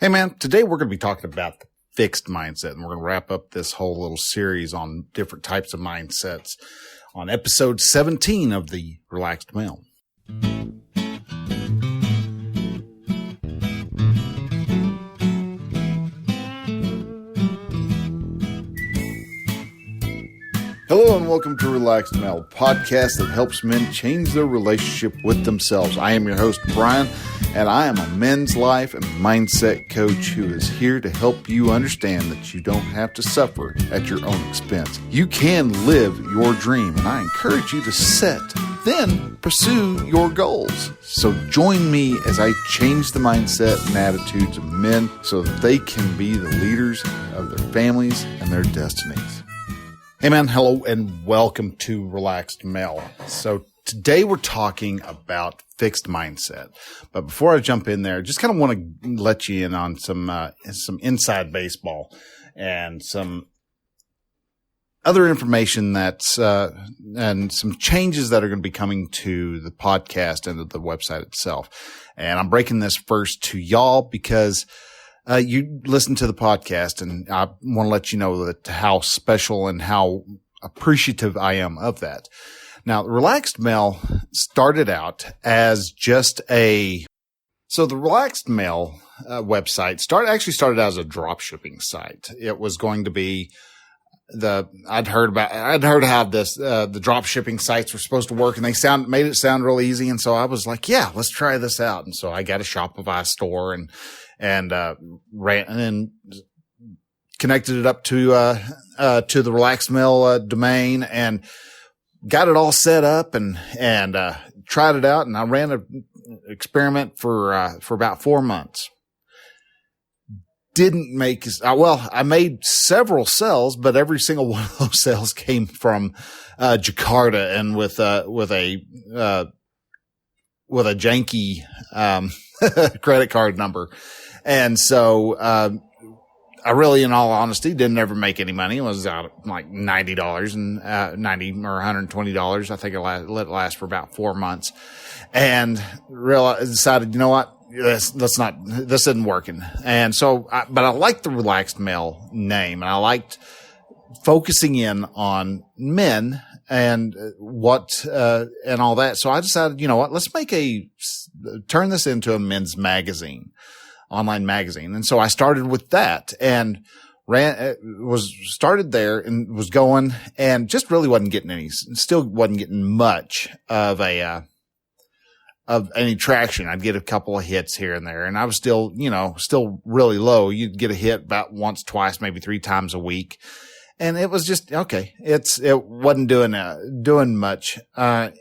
Hey man, today we're going to be talking about the fixed mindset, and we're going to wrap up this whole little series on different types of mindsets on episode 17 of the Relaxed Male. Hello and welcome to Relaxed Male, podcast that helps men change their relationship with themselves. I am your host, Brian, and I am a men's life and mindset coach who is here to help you understand that you don't have to suffer at your own expense. You can live your dream, and I encourage you to set, then pursue your goals. So join me as I change the mindset and attitudes of men so that they can be the leaders of their families and their destinies. Hey man, hello and welcome to Relaxed Male. So today we're talking about fixed mindset. But before I jump in there, just kind of want to let you in on some inside baseball and some other information that's and some changes that are going to be coming to the podcast and to the website itself. And I'm breaking this first to y'all because you listen to the podcast, and I want to let you know that how special and how appreciative I am of that. Now, the Relaxed Male started out as just the Relaxed Male website started out as a drop shipping site. It was going to be I'd heard how the drop shipping sites were supposed to work, and they made it sound real easy. And so I was like, yeah, let's try this out. And so I got a Shopify store and ran and connected it up to the Relaxed Male domain and got it all set up and tried it out. And I ran an experiment for about 4 months. Didn't make, I made several sales, but every single one of those sales came from Jakarta and with a janky credit card number. And so I really, in all honesty, didn't ever make any money. It was out like $90 and $90 or $120. I think let it last for about 4 months, and decided, you know what? This isn't working. And so, but I liked the Relaxed Male name, and I liked focusing in on men and and all that. So I decided, you know what, let's turn this into a men's magazine, online magazine. And so I started with that and started there and was going, and just really still wasn't getting much of any traction. I'd get a couple of hits here and there, and I was still really low. You'd get a hit about once, twice, maybe 3 times a week. And it was just, okay. It wasn't doing much. And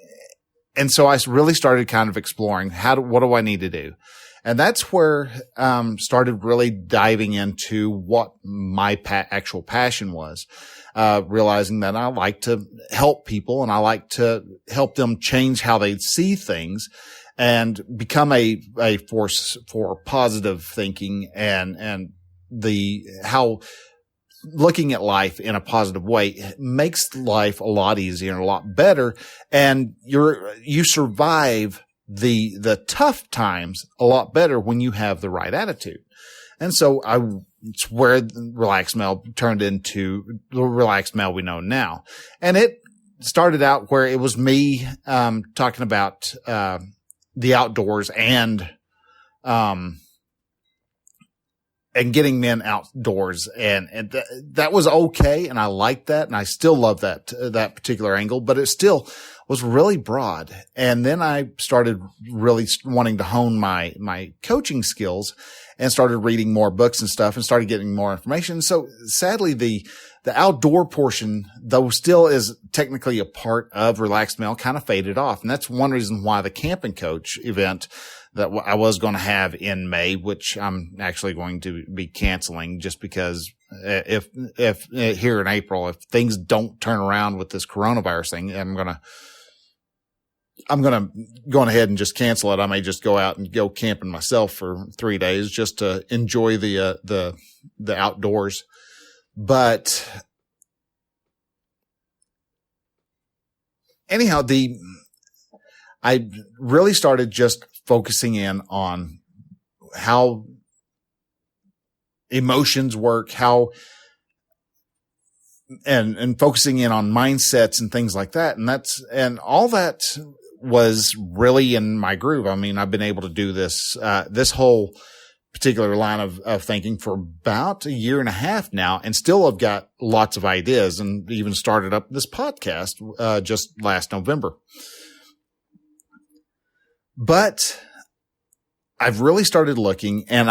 so I really started kind of exploring what do I need to do? And that's where, started really diving into what my actual passion was. Realizing that I like to help people, and I like to help them change how they see things and become a force for positive thinking and how looking at life in a positive way makes life a lot easier and a lot better. And you survive the tough times a lot better when you have the right attitude. And so it's where the Relaxed Male turned into the Relaxed Male we know now. And it started out where it was me, talking about, the outdoors and getting men outdoors. And that was okay. And I liked that. And I still love that particular angle, but it still was really broad. And then I started really wanting to hone my coaching skills and started reading more books and stuff and started getting more information. So sadly, the outdoor portion, though still is technically a part of Relaxed Male, kind of faded off. And that's one reason why the Camp and Coach event that I was going to have in May, which I'm actually going to be canceling just because if here in April, if things don't turn around with this coronavirus thing, I'm going to go ahead and just cancel it. I may just go out and go camping myself for 3 days just to enjoy the outdoors. But anyhow, I really started just focusing in on how emotions work, and focusing in on mindsets and things like that. And all that was really in my groove. I mean, I've been able to do this whole particular line of thinking for about a year and a half now, and still have got lots of ideas, and even started up this podcast, just last November. But I've really started looking, and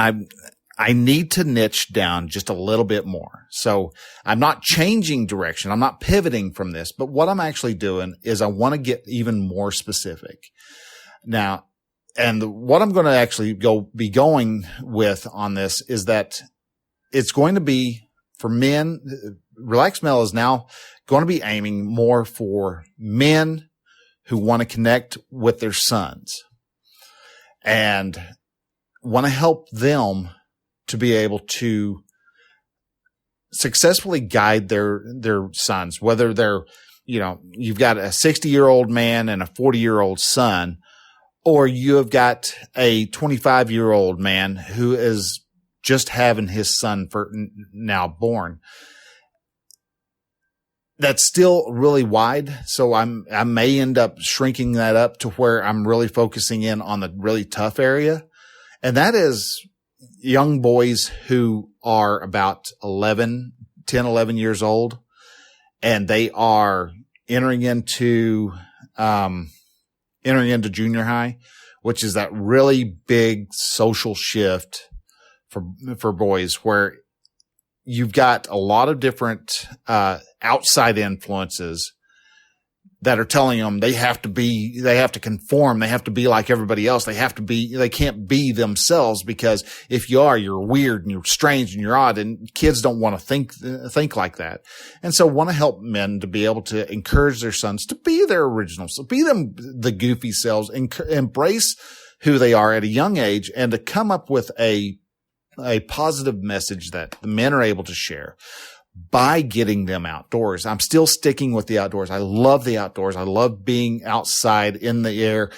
I need to niche down just a little bit more. So I'm not changing direction. I'm not pivoting from this, but what I'm actually doing is I want to get even more specific. Now, and what I'm going to actually be going with on this is that it's going to be for men. Relaxed Male is now going to be aiming more for men who want to connect with their sons and want to help them to be able to successfully guide their sons, whether they're, you've got a 60-year-old man and a 40-year-old son, or you have got a 25-year-old man who is just having his son now born. That's still really wide. So I may end up shrinking that up to where I'm really focusing in on the really tough area. And that is young boys who are about 10, 11 years old, and they are entering into junior high, which is that really big social shift for boys, where you've got a lot of different outside influences that are telling them they have to conform, they have to be like everybody else, they can't be themselves, because if you are, you're weird and you're strange and you're odd, and kids don't want to think like that. And so want to help men to be able to encourage their sons to be their original self, be them, the goofy selves, embrace who they are at a young age, and to come up with a positive message that the men are able to share by getting them outdoors. I'm still sticking with the outdoors. I love the outdoors. I love being outside in the air,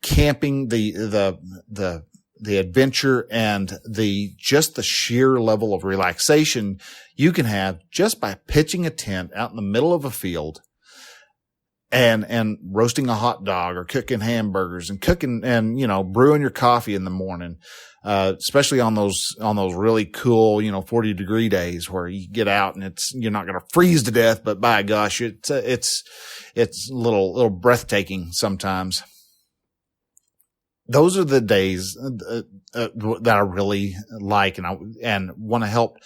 camping, the adventure, and the sheer level of relaxation you can have just by pitching a tent out in the middle of a field and roasting a hot dog or cooking hamburgers and cooking and, brewing your coffee in the morning. Especially on those really cool, 40-degree days where you get out and you're not going to freeze to death, but by gosh, it's a little breathtaking sometimes. Those are the days that I really like, and want to help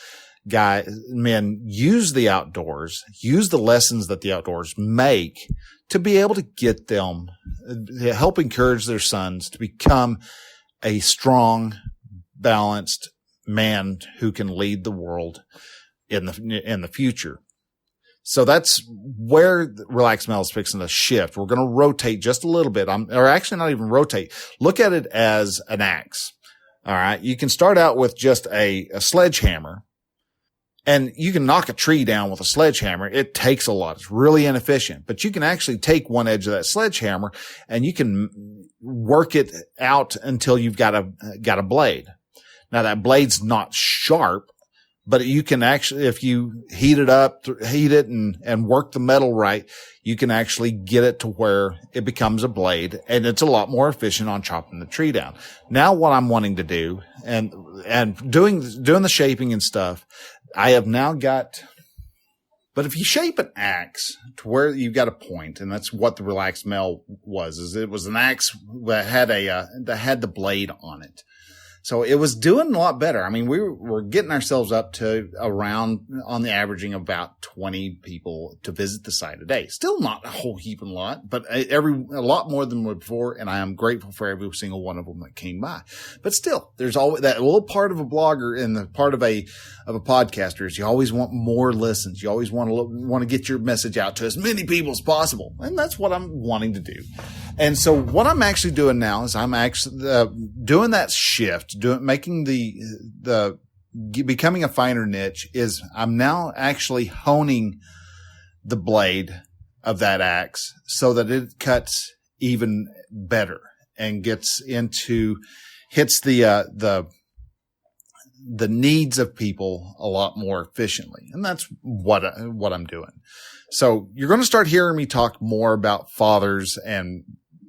men use the outdoors, use the lessons that the outdoors make to be able to get them, help encourage their sons to become a strong, balanced man who can lead the world in the future. So that's where Relaxed Male is fixing to shift. We're going to rotate just a little bit, or actually not even rotate. Look at it as an axe. All right. You can start out with just a sledgehammer, and you can knock a tree down with a sledgehammer. It takes a lot. It's really inefficient, but you can actually take one edge of that sledgehammer and you can work it out until you've got a blade. Now that blade's not sharp, but you can actually, if you heat it and work the metal right, you can actually get it to where it becomes a blade, and it's a lot more efficient on chopping the tree down. Now what I'm wanting to do and doing the shaping and stuff, I have now got, but if you shape an axe to where you've got a point, and that's what the Relaxed Male was, it was an axe that had the blade on it. So it was doing a lot better. I mean, we were getting ourselves up to around, on the averaging, about 20 people to visit the site a day. Still not a whole heaping lot, but a lot more than before. And I am grateful for every single one of them that came by. But still, there's always that little part of a blogger and the part of a podcaster is you always want more listens. You always want to get your message out to as many people as possible. And that's what I'm wanting to do. And so what I'm actually doing now is I'm actually doing that shift, making becoming a finer niche, is I'm now actually honing the blade of that axe so that it cuts even better and hits the the needs of people a lot more efficiently. And that's what I'm doing. So you're going to start hearing me talk more about fathers and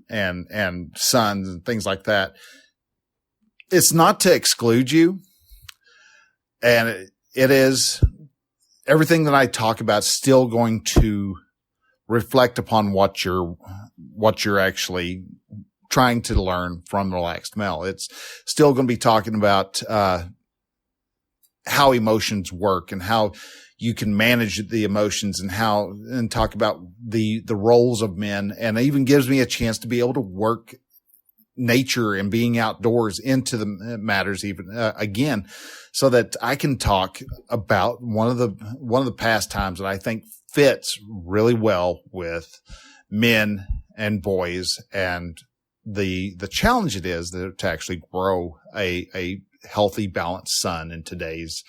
sons and things like that. It's not to exclude you. And it is everything that I talk about still going to reflect upon what you're actually trying to learn from Relaxed Male. It's still going to be talking about, how emotions work and how you can manage the emotions and talk about the roles of men. And it even gives me a chance to be able to work nature and being outdoors into the matters even, again, so that I can talk about one of the pastimes that I think fits really well with men and boys and the challenge it is to actually grow a healthy, balanced son in today's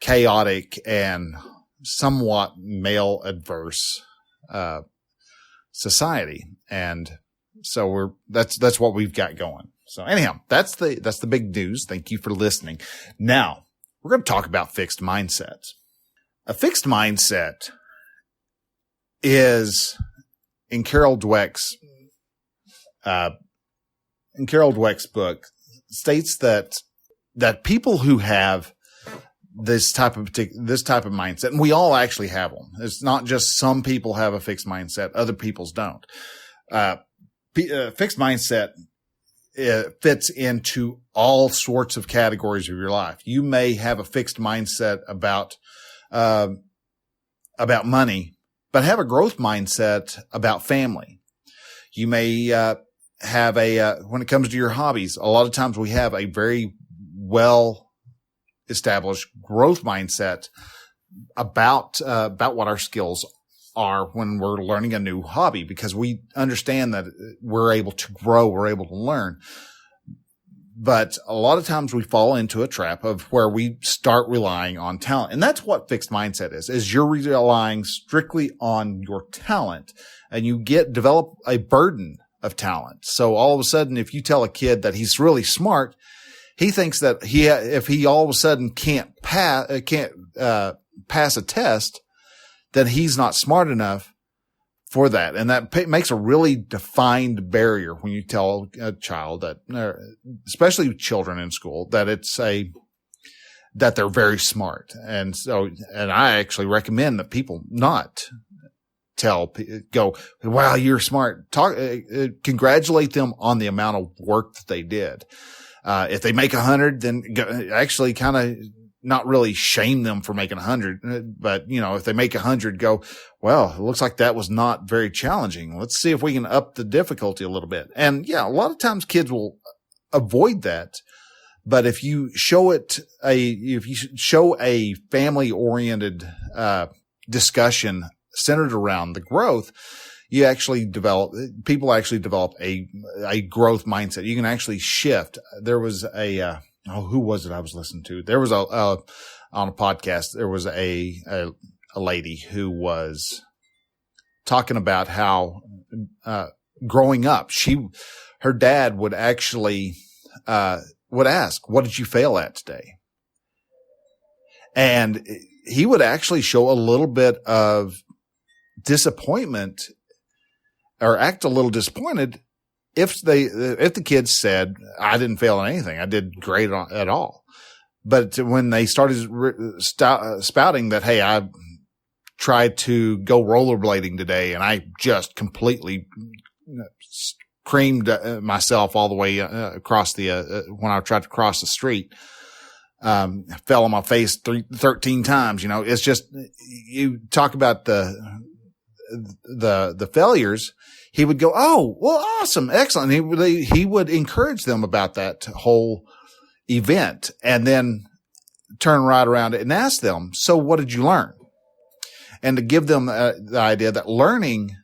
chaotic and somewhat male adverse, society. And so that's what we've got going. So anyhow, that's the big news. Thank you for listening. Now we're going to talk about fixed mindsets. A fixed mindset is in Carol Dweck's book states that people who have this type of mindset, and we all actually have them. It's not just some people have a fixed mindset, other people's don't. Fixed mindset fits into all sorts of categories of your life. You may have a fixed mindset about money, but have a growth mindset about family. You may have when it comes to your hobbies, a lot of times we have a very well established growth mindset about what our skills are when we're learning a new hobby, because we understand that we're able to grow, we're able to learn. But a lot of times we fall into a trap of where we start relying on talent. And that's what fixed mindset is you're relying strictly on your talent, and you develop a burden of talent. So all of a sudden, if you tell a kid that he's really smart, he thinks that if he all of a sudden can't pass a test, then he's not smart enough for that. And that makes a really defined barrier when you tell a child that, especially children in school, that that they're very smart. And I actually recommend that people not go, wow, you're smart. Congratulate them on the amount of work that they did. If they make 100, then actually kind of not really shame them for making 100, but if they make 100, go, well, it looks like that was not very challenging. Let's see if we can up the difficulty a little bit. And yeah, a lot of times kids will avoid that. But if you show a family oriented, discussion centered around the growth, people actually develop a growth mindset. You can actually shift. There was who was it I was listening to? There was on a podcast, there was a lady who was talking about how, growing up, her dad would actually, would ask, what did you fail at today? And he would actually show a little bit of disappointment or act a little disappointed if the kids said, I didn't fail on anything, I did great at all. But when they started spouting that, hey, I tried to go rollerblading today and I just completely creamed myself all the way across when I tried to cross the street, fell on my face 13 times. It's just, you talk about the failures. He would go, oh, well, awesome, excellent. He would encourage them about that whole event, and then turn right around and ask them, so what did you learn? And to give them the idea that learning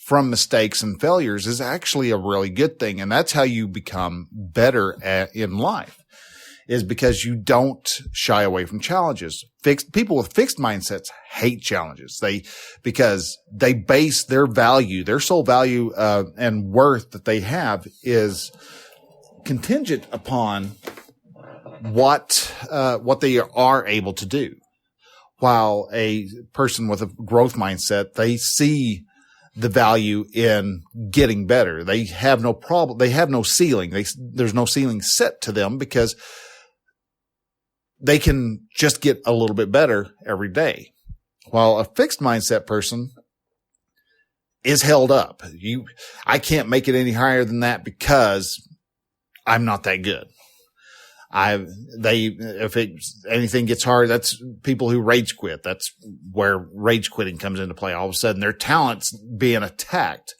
from mistakes and failures is actually a really good thing. And that's how you become better in life, is because you don't shy away from challenges. People with fixed mindsets hate challenges. Because they base their sole value, and worth that they have is contingent upon what they are able to do. While a person with a growth mindset, they see the value in getting better. They have no problem. They have no ceiling. There's no ceiling set to them because they can just get a little bit better every day. While a fixed mindset person is held up. I can't make it any higher than that because I'm not that good. If anything gets hard, that's people who rage quit. That's where rage quitting comes into play. All of a sudden, their talent's being attacked.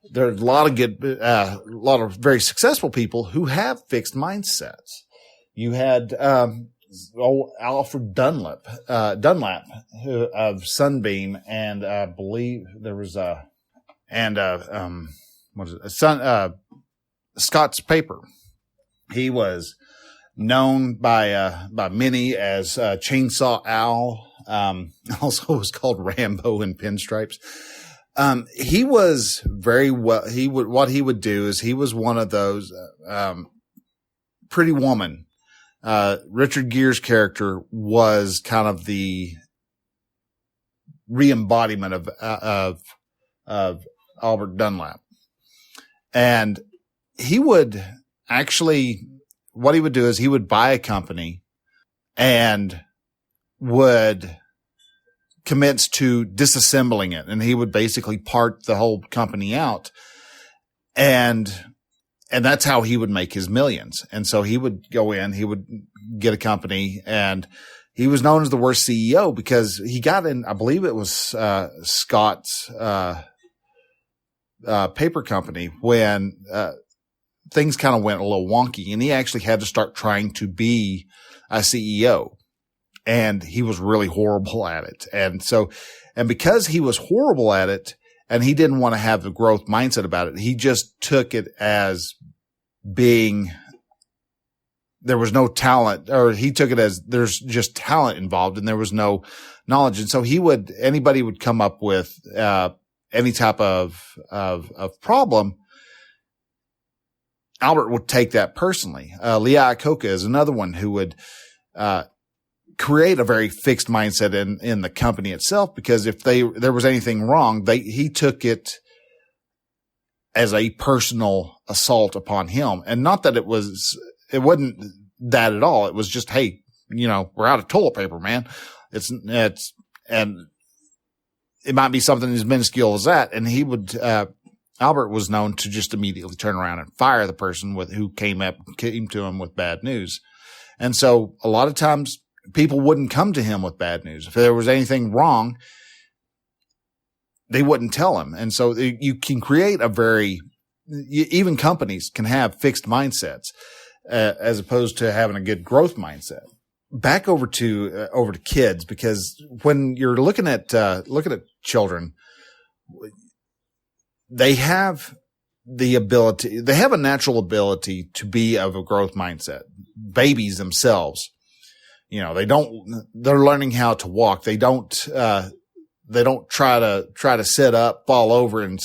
There's a lot of very successful people who have fixed mindsets. You had, Alfred Dunlap, of Sunbeam, and I believe there was Scott's Paper. He was known by many as Chainsaw Al. Also was called Rambo in Pinstripes. He was very well. What he would do is he was one of those Pretty Woman. Richard Gere's character was kind of the re-embodiment of Albert Dunlap, and he would actually. What he would do is he would buy a company and would commence to disassembling it. And he would basically part the whole company out. And that's how he would make his millions. And so he would go in, he would get a company, and he was known as the worst CEO because he got in, I believe it was Scott's paper company when things kind of went a little wonky, and he actually had to start trying to be a CEO, and he was really horrible at it. And because he was horrible at it and he didn't want to have the growth mindset about it, he just took it as being, there was no talent, or he took it as there's just talent involved and there was no knowledge. And so anybody would come up with, any type of problem, Albert would take that personally. Lee Iacocca is another one who would create a very fixed mindset in the company itself, because if there was anything wrong, he took it as a personal assault upon him. And not that it wasn't that at all. It was just, hey, we're out of toilet paper, man. And it might be something as minuscule as that. And he would, Albert was known to just immediately turn around and fire the person who came to him with bad news. And so a lot of times people wouldn't come to him with bad news. If there was anything wrong, they wouldn't tell him. And so you can create even companies can have fixed mindsets, as opposed to having a good growth mindset. Back over to kids, because when you're looking at children, they have a natural ability to be of a growth mindset. Babies themselves, they're learning how to walk. They don't try to sit up, fall over and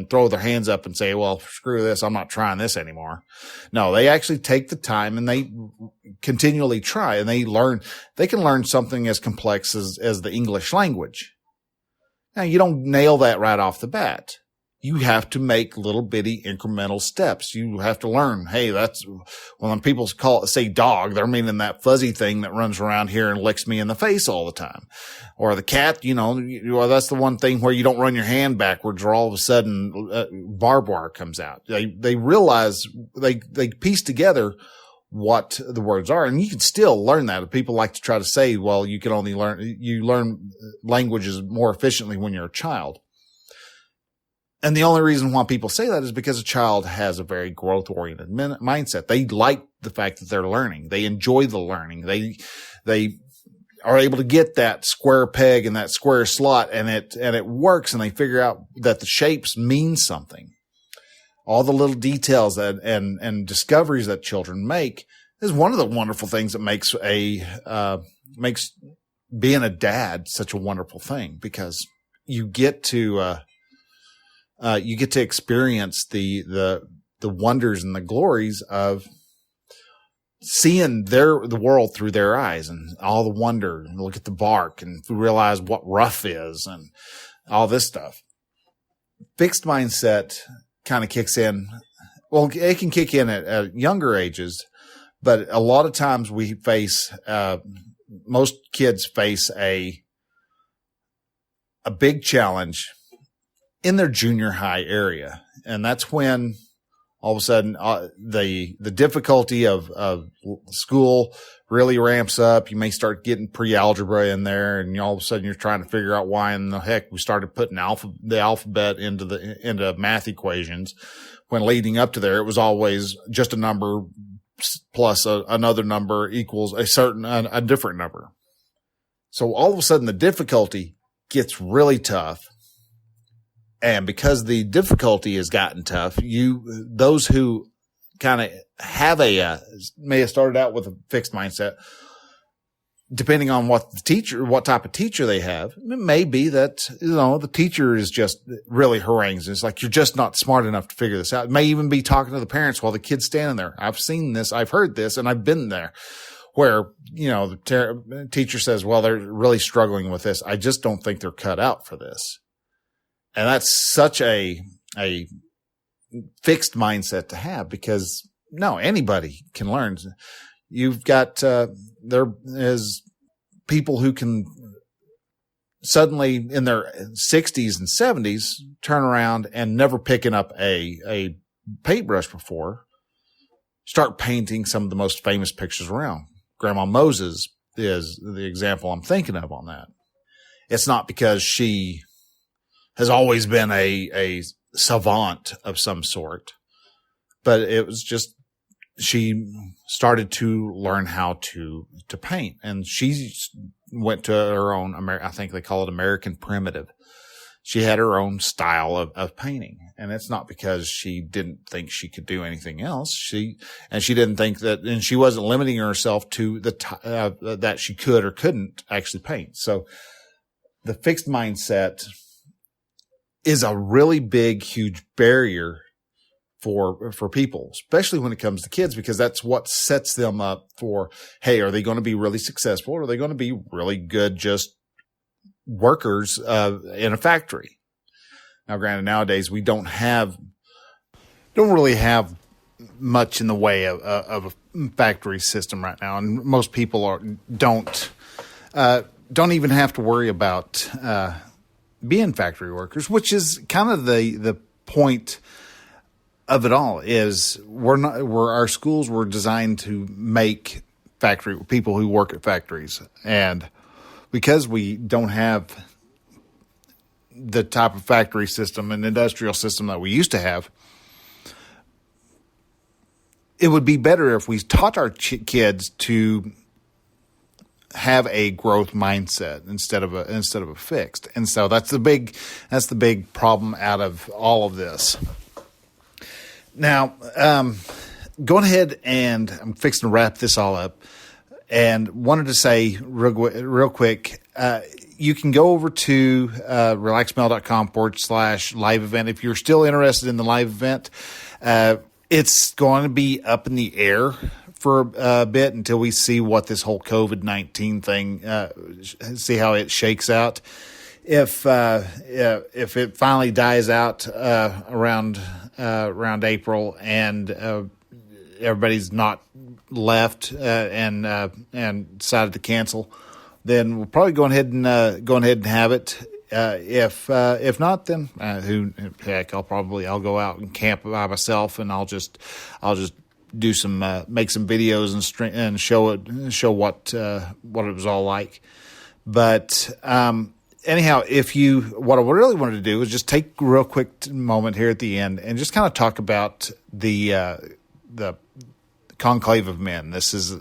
throw their hands up and say, well, screw this, I'm not trying this anymore. No, they actually take the time and they continually try, and they can learn something as complex as the English language. Now, you don't nail that right off the bat. You have to make little bitty incremental steps. You have to learn, hey, when people say dog, they're meaning that fuzzy thing that runs around here and licks me in the face all the time. Or the cat, that's the one thing where you don't run your hand backwards or all of a sudden barbed wire comes out. They realize, they piece together what the words are, and you can still learn that. People like to try to say, well, you learn languages more efficiently when you're a child. And the only reason why people say that is because a child has a very growth-oriented mindset. They like the fact that they're learning. They enjoy the learning. They are able to get that square peg in that square slot, and it works, and they figure out that the shapes mean something. All the little details and discoveries that children make is one of the wonderful things that makes being a dad such a wonderful thing, because you get to experience the wonders and the glories of seeing the world through their eyes and all the wonder, and look at the bark and realize what rough is and all this stuff. Fixed mindset kind of kicks in. Well, it can kick in at younger ages, but a lot of times we face, most kids face a big challenge in their junior high area. And that's when all of a sudden the difficulty of school really ramps up. You may start getting pre-algebra in there, and all of a sudden you're trying to figure out why in the heck we started putting the alphabet into math equations, when leading up to there it was always just a number plus another number equals a different number. So all of a sudden the difficulty gets really tough. And because the difficulty has gotten tough, those who kind of have may have started out with a fixed mindset, depending on what type of teacher they have, it may be that, the teacher is just really harangues. It's like, you're just not smart enough to figure this out. It may even be talking to the parents while the kid's standing there. I've seen this, I've heard this, and I've been there, where, the teacher says, well, they're really struggling with this. I just don't think they're cut out for this. And that's such a fixed mindset to have, because no, anybody can learn. You've got, there is people who can suddenly in their 60s and 70s turn around and never picking up a paintbrush before, start painting some of the most famous pictures around. Grandma Moses is the example I'm thinking of on that. It's not because she has always been a savant of some sort, but it was just, she started to learn how to paint, and she went to her own, I think they call it American Primitive. She had her own style of painting, and it's not because she didn't think she could do anything else. She didn't think that, and she wasn't limiting herself to that she could or couldn't actually paint. So the fixed mindset is a really big, huge barrier for people, especially when it comes to kids, because that's what sets them up for, hey, are they going to be really successful, or are they going to be really good just workers in a factory? Now, granted, nowadays we don't really have much in the way of a factory system right now, and most people don't even have to worry about being factory workers, which is kind of the point of it all. Is our schools were designed to make people who work at factories, and because we don't have the type of factory system and industrial system that we used to have, it would be better if we taught our kids to have a growth mindset instead of a fixed. And so that's the big problem out of all of this. Now, going ahead, and I'm fixing to wrap this all up, and wanted to say real quick, you can go over to relaxedmale.com/live event. If you're still interested in the live event, it's going to be up in the air for a bit until we see what this whole COVID-19 thing, see how it shakes out. If it finally dies out around April, and everybody's not left and decided to cancel, then we'll probably go ahead and have it. If not, then heck, I'll go out and camp by myself, and I'll just do some make some videos and show what it was all like. But anyhow, what I really wanted to do is just take a real quick moment here at the end and just kind of talk about the conclave of men. This is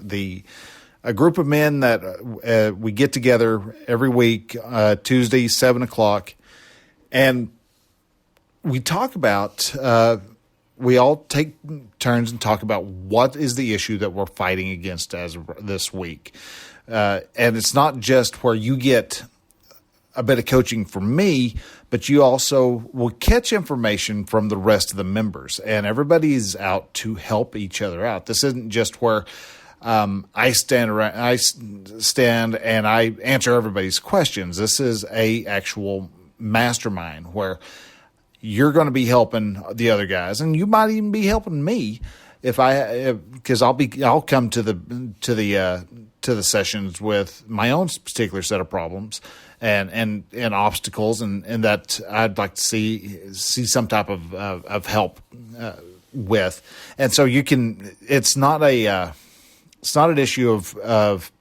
a group of men that we get together every week, Tuesday, 7:00, and we talk about. We all take turns and talk about what is the issue that we're fighting against as this week, and it's not just where you get a bit of coaching from me, but you also will catch information from the rest of the members, and everybody is out to help each other out. This isn't just where I stand and I answer everybody's questions. This is a actual mastermind where you're going to be helping the other guys, and you might even be helping me because I'll come to the sessions with my own particular set of problems and obstacles, and that I'd like to see some type of help with. And so it's not an issue of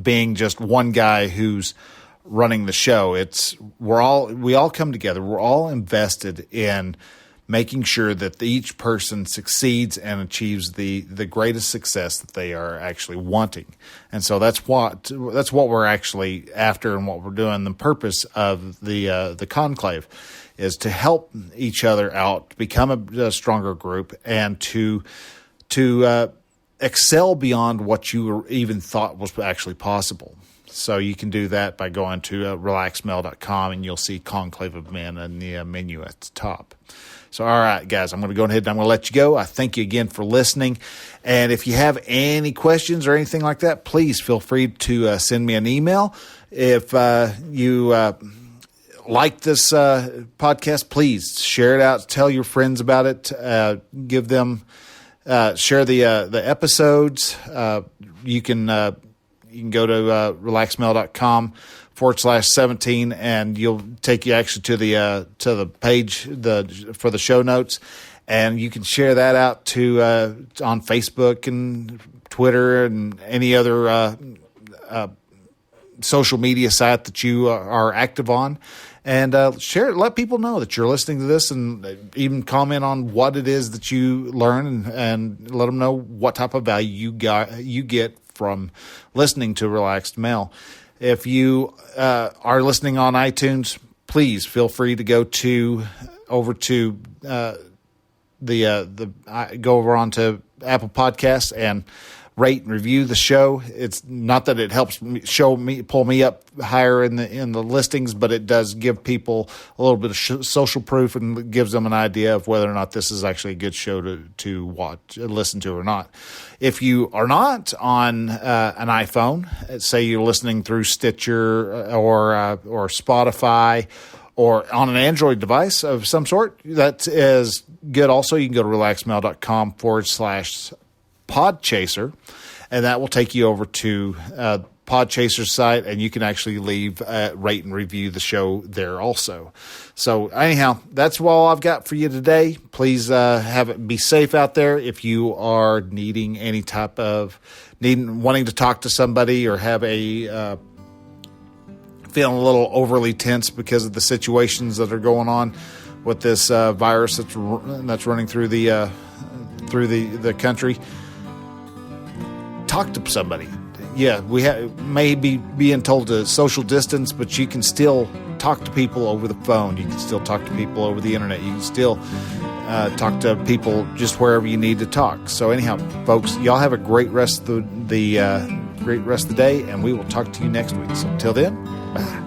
being just one guy who's running the show. We all come together. We're all invested in making sure that each person succeeds and achieves the greatest success that they are actually wanting. And so that's what we're actually after and what we're doing. The purpose of the conclave is to help each other out, become a stronger group, and to excel beyond what you even thought was actually possible. So you can do that by going to relaxedmale.com, and you'll see Conclave of Men in the menu at the top. So, all right, guys, I'm going to go ahead and I'm going to let you go. I thank you again for listening. And if you have any questions or anything like that, please feel free to send me an email. If you like this podcast, please share it out. Tell your friends about it. Give them share the episodes. You can go to relaxedmale.com/17, and you'll take you actually to the page for the show notes, and you can share that out to on Facebook and Twitter and any other social media site that you are active on, and share it. Let people know that you're listening to this, and even comment on what it is that you learn, and let them know what type of value you get from listening to Relaxed Male. If you are listening on iTunes, please feel free to go over onto Apple Podcasts and rate and review the show. It's not that it helps pull me up higher in the listings, but it does give people a little bit of social proof, and gives them an idea of whether or not this is actually a good show to watch, listen to, or not. If you are not on an iPhone, say you're listening through Stitcher or Spotify, or on an Android device of some sort, that is good. Also, you can go to relaxedmale.com/Podchaser, and that will take you over to Podchaser's site, and you can actually leave rate and review the show there also. So anyhow, that's all I've got for you today. Please be safe out there. If you are needing any type of wanting to talk to somebody, or have feeling a little overly tense because of the situations that are going on with this virus that's running through the country, talk to somebody. Yeah, we may be being told to social distance, but you can still talk to people over the phone. You can still talk to people over the internet. You can still talk to people just wherever you need to talk. So anyhow, folks, y'all have a great rest of the day, and we will talk to you next week. So until then, bye.